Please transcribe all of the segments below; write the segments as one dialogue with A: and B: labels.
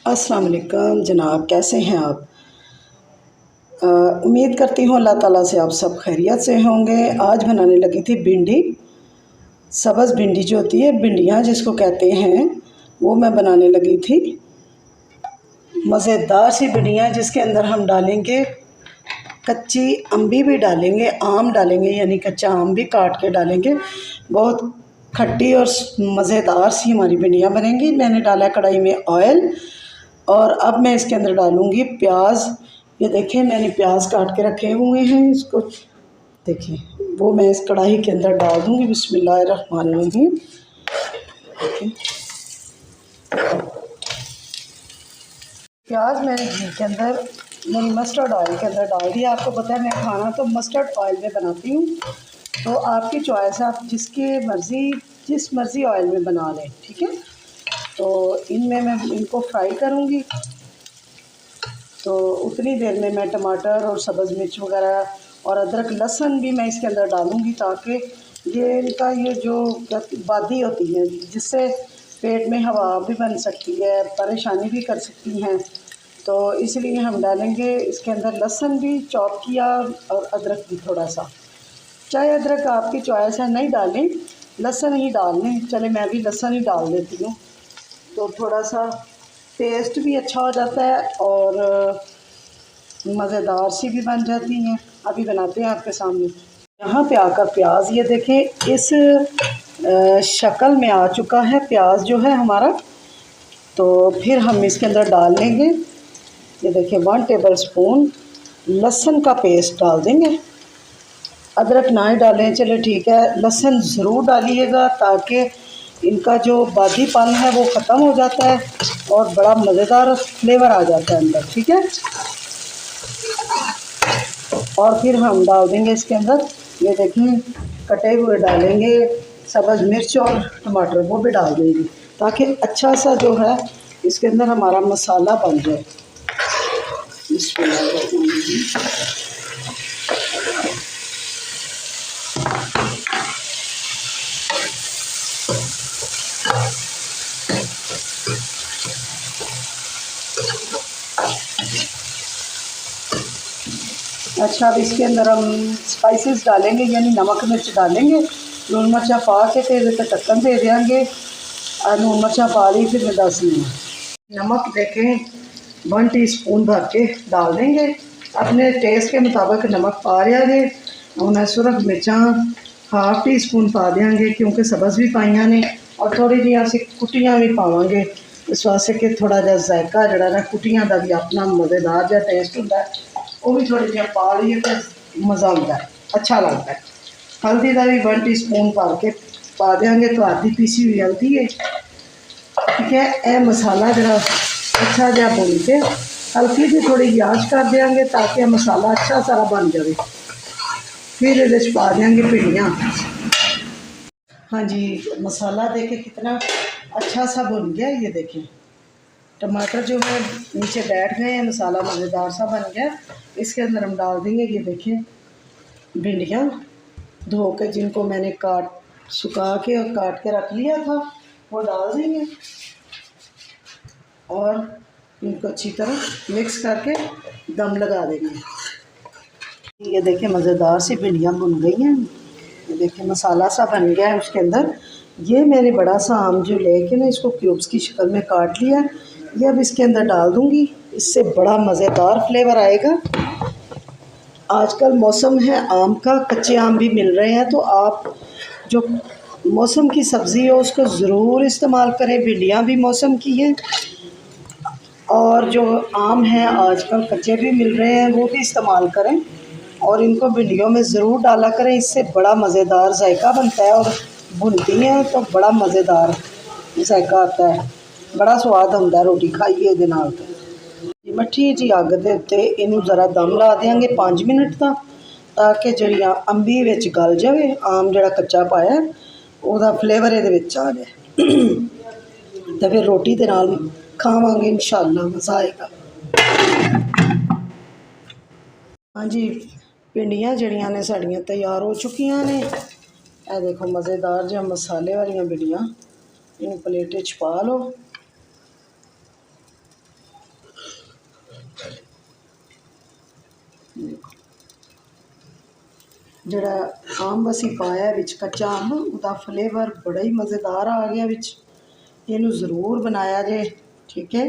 A: अस्सलाम वालेकुम जनाब, कैसे हैं आप? उम्मीद करती हूँ अल्लाह ताला से आप सब खैरियत से होंगे। आज बनाने लगी थी भिंडी, सब्ज़ भिंडी जो होती है, भिंडियाँ जिसको कहते हैं, वो मैं बनाने लगी थी। मज़ेदार सी भिंडियाँ जिसके अंदर हम डालेंगे कच्ची अम्बी भी डालेंगे, आम डालेंगे, यानी कच्चा आम भी काट के डालेंगे। बहुत खट्टी और मज़ेदार सी हमारी भिंडियाँ बनेंगी। मैंने डाला कढ़ाई में ऑयल और अब मैं इसके अंदर डालूँगी प्याज। ये देखिए मैंने प्याज काट के रखे हुए हैं, इसको देखिए वो मैं इस कढ़ाई के अंदर डाल दूँगी। बिस्मिल्लाहिर्रहमानिर्रहीम। देखिए प्याज मैंने घी के अंदर, मैंने मस्टर्ड ऑयल के अंदर डाल दिया। आपको पता है मैं खाना तो मस्टर्ड ऑयल में बनाती हूँ, तो आपकी चॉइस है, आप जिस मर्ज़ी ऑयल में बना लें, ठीक है। तो इनमें मैं इनको फ्राई करूँगी। तो उतनी देर में मैं टमाटर और सब्ज़ मिर्च वगैरह और अदरक लहसुन भी मैं इसके अंदर डालूँगी, ताकि ये इनका ये जो बादी होती है जिससे पेट में हवा भी बन सकती है, परेशानी भी कर सकती हैं, तो इसलिए हम डालेंगे इसके अंदर लहसुन भी चॉप किया और अदरक भी थोड़ा सा। चाहे अदरक आपकी चॉइस है, नहीं डालें, लहसुन ही डाल लें। चले मैं भी लहसुन ही डाल देती हूँ, तो थोड़ा सा टेस्ट भी अच्छा हो जाता है और मज़ेदार सी भी बन जाती हैं। अभी बनाते हैं आपके सामने। यहाँ पे आकर प्याज ये देखें इस शक्ल में आ चुका है प्याज जो है हमारा। तो फिर हम इसके अंदर डाल लेंगे, ये देखिए 1 टेबल स्पून लहसुन का पेस्ट डाल देंगे। अदरक ना ही डालें, चले ठीक है, लहसुन ज़रूर डालिएगा ताकि इनका जो बादीपन है वो ख़त्म हो जाता है और बड़ा मज़ेदार फ्लेवर आ जाता है अंदर, ठीक है। और फिर हम डाल देंगे इसके अंदर, ये देखें कटे हुए डालेंगे सब्ज़ मिर्च और टमाटर, वो भी डाल देंगे ताकि अच्छा सा जो है इसके अंदर हमारा मसाला बन जाए। अच्छा, अब इसके अंदर हम स्पाइसेस डालेंगे, यानी नमक मिर्च डालेंगे। लून मिर्चा पा के फिर ढक्कन दे देंगे और लून मिर्चा पा ली फिर मैं 10 मिनट। नमक देखें 1 टीस्पून भर के डाल देंगे, अपने टेस्ट के मुताबिक नमक पा देंगे। उन्हें सुरख मिर्चा 1/2 टीस्पून पा देंगे, क्योंकि सब्ज़ भी पाइया ने और थोड़ी जी असी कुटियाँ भी पावांगे, इस वास्ते कि थोड़ा जहा जायका जड़ा ना कुटियाँ का भी अपना मज़ेदार जहा टेस्ट होता है, वो भी थोड़ी जी पा लीए तो मज़ा आता है, अच्छा लगता है। हल्दी का भी 1 टीस्पून भर के पा देंगे, तो आधी पीसी हुई हल्दी है, ठीक है। यह मसाला जरा अच्छा जहा भुन के हल्की जी थोड़ी आंच कर देंगे ताकि मसाला अच्छा सारा बन जाए। फिर ये पा देंगे भिंडियाँ। हाँ जी, मसाला देखे कितना अच्छा सा भुन गया, ये देखें टमाटर जो है नीचे बैठ गए हैं, मसाला मज़ेदार सा बन गया। इसके अंदर हम डाल देंगे, ये देखें भिंडियाँ धो के जिनको मैंने सुखा के और काट के रख लिया था, वो डाल देंगे और इनको अच्छी तरह मिक्स करके दम लगा देंगे। ये देखें मज़ेदार सी भिंडियाँ भुन गई हैं, ये देखें मसाला सा बन गया है उसके अंदर। ये मैंने बड़ा सा आम जो लेके ना इसको क्यूब्स की शक्ल में काट लिया, ये अब इसके अंदर डाल दूँगी, इससे बड़ा मज़ेदार फ्लेवर आएगा। आजकल मौसम है आम का, कच्चे आम भी मिल रहे हैं, तो आप जो मौसम की सब्ज़ी हो उसको ज़रूर इस्तेमाल करें। भिंडियाँ भी मौसम की हैं और जो आम हैं आजकल कच्चे भी मिल रहे हैं, वो भी इस्तेमाल करें और इनको भिंडियों में ज़रूर डाला करें, इससे बड़ा मज़ेदार जायका बनता है और भुनती हैं तो बड़ा मज़ेदार जायका आता है, बड़ा स्वाद आता रोटी खाइए दे नाल। मट्ठी जी अग दे उत्ते इनू ज़रा दम ला देंगे 5 मिनट का, ताकि जड़ियाँ अंबी विच गल जाए, आम जड़ा कच्चा पाया उहदा फ्लेवर इहदे विच आ जाए, तो फिर रोटी दे नाल खावांगे इंशाअल्लाह, मज़ा आएगा। हाँ जी, भिंडियाँ जड़ियाँ ने साड़ियाँ तैयार हो चुकियाँ ने। यह देखो मज़ेदार जहा मसाले वाली भिंडियाँ, इन प्लेट च पा लो। ਜਿਹੜਾ ਅੰਬ ਅਸੀਂ ਪਾਇਆ ਵਿੱਚ ਕੱਚਾ ਅੰਬ, ਉਹਦਾ ਫਲੇਵਰ ਬੜਾ ਹੀ ਮਜ਼ੇਦਾਰ ਆ ਗਿਆ ਵਿੱਚ। ਇਹਨੂੰ ਜ਼ਰੂਰ ਬਣਾਇਆ ਜੇ, ਠੀਕ ਹੈ।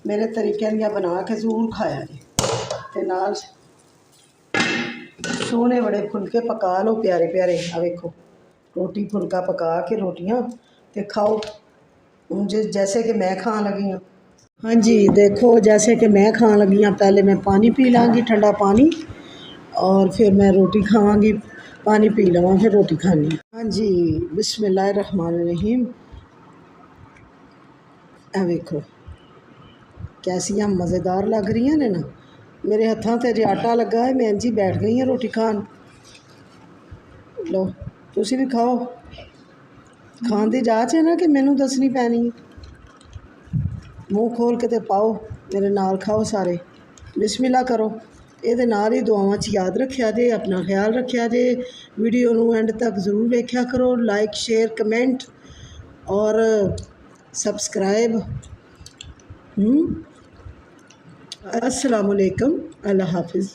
A: ਮੇਰੇ ਤਰੀਕੇ ਦੀਆਂ ਬਣਾ ਕੇ ਜ਼ਰੂਰ ਖਾਇਆ ਜੇ। ਤੇ ਨਾਲ ਸੋਹਣੇ ਬੜੇ ਫੁਲਕੇ ਪਕਾ ਲਓ ਪਿਆਰੇ ਪਿਆਰੇ। ਆ ਵੇਖੋ ਰੋਟੀ ਫੁਲਕਾ ਪਕਾ ਕੇ ਰੋਟੀਆਂ ਤੇ ਖਾਓ जैसे कि मैं खान लगी हूँ। हाँ जी देखो, जैसे कि मैं खान लगी हूँ, पहले मैं पानी पी लाँगी, ठंडा पानी, और फिर मैं रोटी खावांगी। पानी पी लवां फिर रोटी खानी। हाँ जी, बिस्मिल्लाहिर्रहमानिर्रहीम। ए वेखो कैसियां मज़ेदार लग रही ने ना। मेरे हत्थां ते जे आटा लगा है, मैं इंज ही बैठ गई हाँ रोटी खान। लो तुसी भी खाओ। खान दी जाच है ना कि मैनू दसनी पैनी है। मूँह खोल के ते पाओ, मेरे नाल खाओ सारे। बिस्मिल्लाह करो। ਇਹਦੇ ਨਾਲ ਹੀ ਦੁਆਵਾਂ 'ਚ याद रखिया जे, अपना ख्याल रखिया जे। वीडियो नू एंड तक ज़रूर वेख्या करो। लाइक शेयर कमेंट और सबसक्राइब। अस्सलामु अलैकुम, अल्लाह हाफिज़।